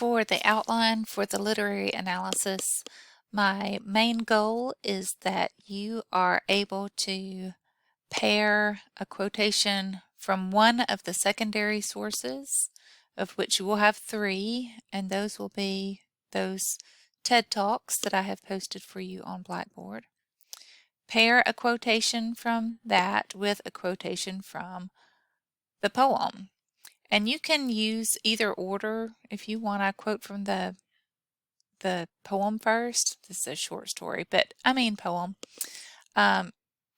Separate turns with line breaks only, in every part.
For the outline for the literary analysis, my main goal is that you are able to pair a quotation from one of the secondary sources, of which you will have 3, and those will be those TED Talks that I have posted for you on Blackboard. Pair a quotation from that with a quotation from the poem. And you can use either order if you want to quote from the poem first. This is a short story, but I mean poem.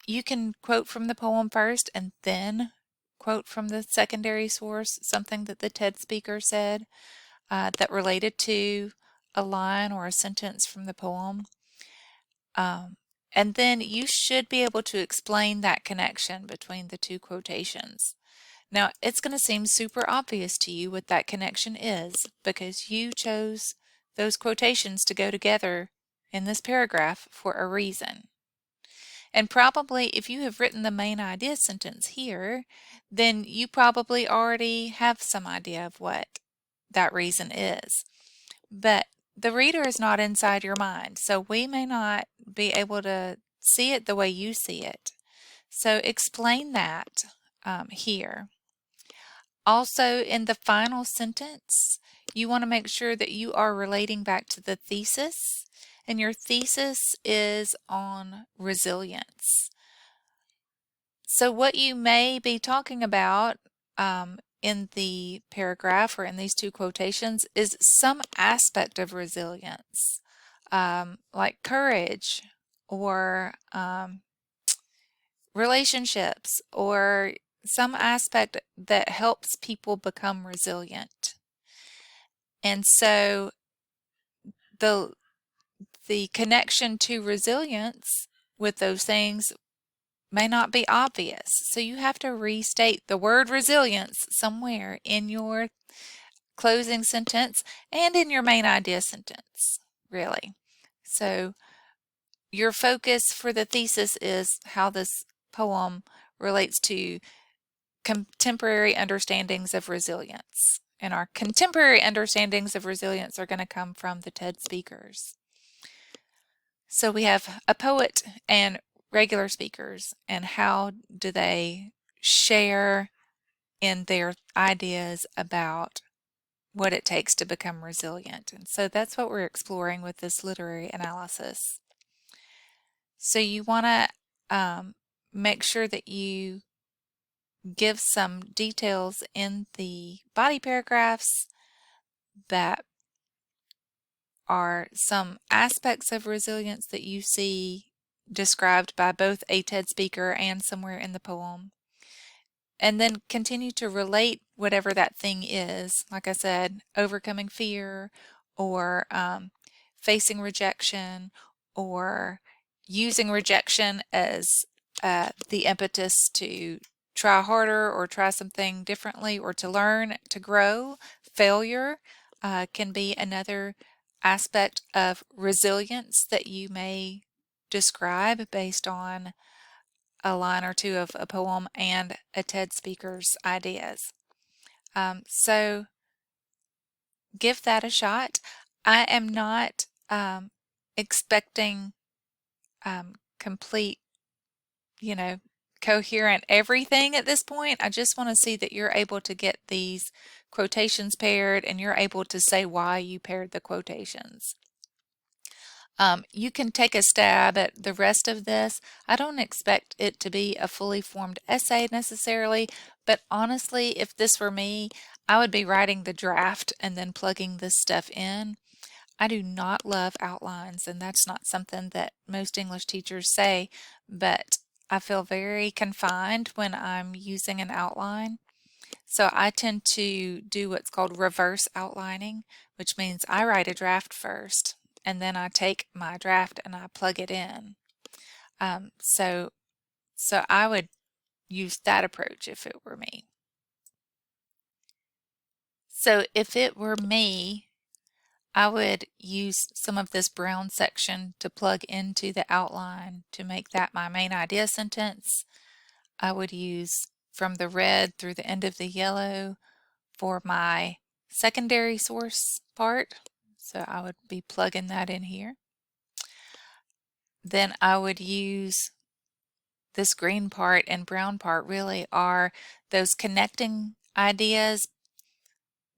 You can quote from the poem first and then quote from the secondary source, something that the TED speaker said that related to a line or a sentence from the poem. And then you should be able to explain that connection between the 2 quotations. Now, it's going to seem super obvious to you what that connection is because you chose those quotations to go together in this paragraph for a reason. And probably if you have written the main idea sentence here, then you probably already have some idea of what that reason is. But the reader is not inside your mind, so we may not be able to see it the way you see it. So explain that here. Also, in the final sentence, you want to make sure that you are relating back to the thesis, and your thesis is on resilience. So what you may be talking about in the paragraph or in these 2 quotations is some aspect of resilience, like courage or relationships or some aspect that helps people become resilient. And so the connection to resilience with those things may not be obvious. So you have to restate the word resilience somewhere in your closing sentence and in your main idea sentence, really. So your focus for the thesis is how this poem relates to contemporary understandings of resilience. And our contemporary understandings of resilience are going to come from the TED speakers. So we have a poet and regular speakers, and how do they share in their ideas about what it takes to become resilient. And so that's what we're exploring with this literary analysis. So you want to make sure that you give some details in the body paragraphs that are some aspects of resilience that you see described by both a TED speaker and somewhere in the poem. And then continue to relate whatever that thing is. Like I said, overcoming fear or facing rejection or using rejection as the impetus to try harder or try something differently or to learn, to grow. Failure can be another aspect of resilience that you may describe based on a line or 2 of a poem and a TED speaker's ideas. So give that a shot. I am not expecting complete, coherent everything at this point. I just want to see that you're able to get these quotations paired and you're able to say why you paired the quotations. You can take a stab at the rest of this. I don't expect it to be a fully formed essay necessarily, but honestly, if this were me, I would be writing the draft and then plugging this stuff in. I do not love outlines, and that's not something that most English teachers say, but I feel very confined when I'm using an outline. So I tend to do what's called reverse outlining, which means I write a draft first, and then I take my draft and I plug it in. So I would use that approach if it were me. So if it were me, I would use some of this brown section to plug into the outline to make that my main idea sentence. I would use from the red through the end of the yellow for my secondary source part. So I would be plugging that in here. Then I would use this green part and brown part really are those connecting ideas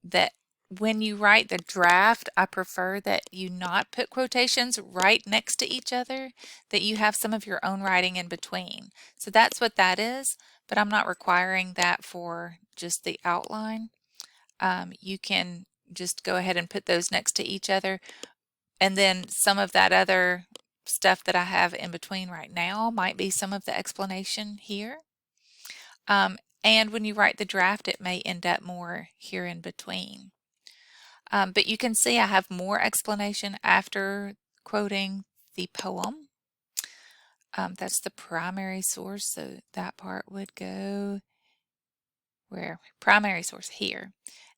that when you write the draft, I prefer that you not put quotations right next to each other, that you have some of your own writing in between. So that's what that is, but I'm not requiring that for just the outline. You can just go ahead and put those next to each other. And then some of that other stuff that I have in between right now might be some of the explanation here. And when you write the draft, it may end up more here in between. But you can see I have more explanation after quoting the poem. That's the primary source, so that part would go where? Primary source here.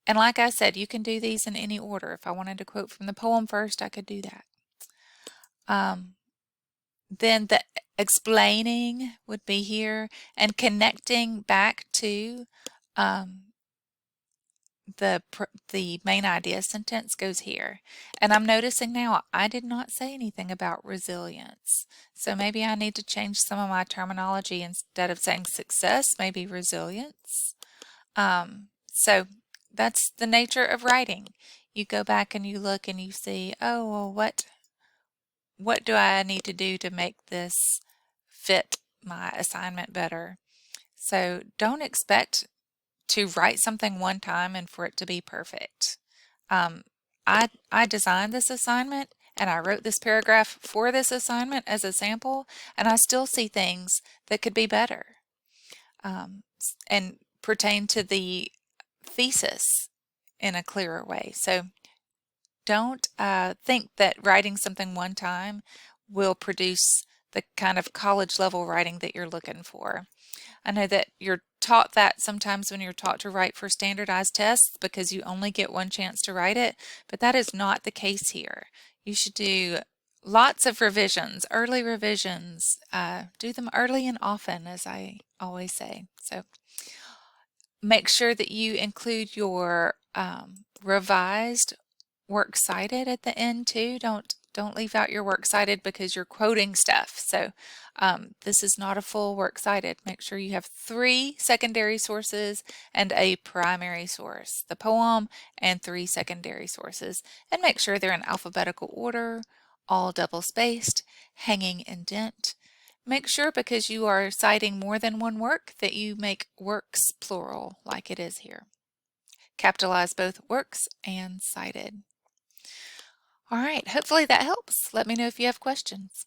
And like I said, you can do these in any order. If I wanted to quote from the poem first, I could do that. Then the explaining would be here, and connecting back to the main idea sentence goes here. And I'm noticing now I did not say anything about resilience. So maybe I need to change some of my terminology. Instead of saying success, maybe resilience. So that's the nature of writing. You go back and you look and you see, oh, well, what do I need to do to make this fit my assignment better? So don't expect to write something one time and for it to be perfect. I designed this assignment and I wrote this paragraph for this assignment as a sample, and I still see things that could be better and pertain to the thesis in a clearer way. So don't think that writing something one time will produce the kind of college level writing that you're looking for. I know that you're taught that sometimes when you're taught to write for standardized tests because you only get one chance to write it, but that is not the case here. You should do lots of revisions, early revisions. Do them early and often, as I always say. So make sure that you include your revised works cited at the end too. Don't leave out your works cited because you're quoting stuff. So this is not a full works cited. Make sure you have 3 secondary sources and a primary source, the poem, and 3 secondary sources. And make sure they're in alphabetical order, all double spaced, hanging indent. Make sure, because you are citing more than one work, that you make works plural like it is here. Capitalize both works and cited. All right, hopefully that helps. Let me know if you have questions.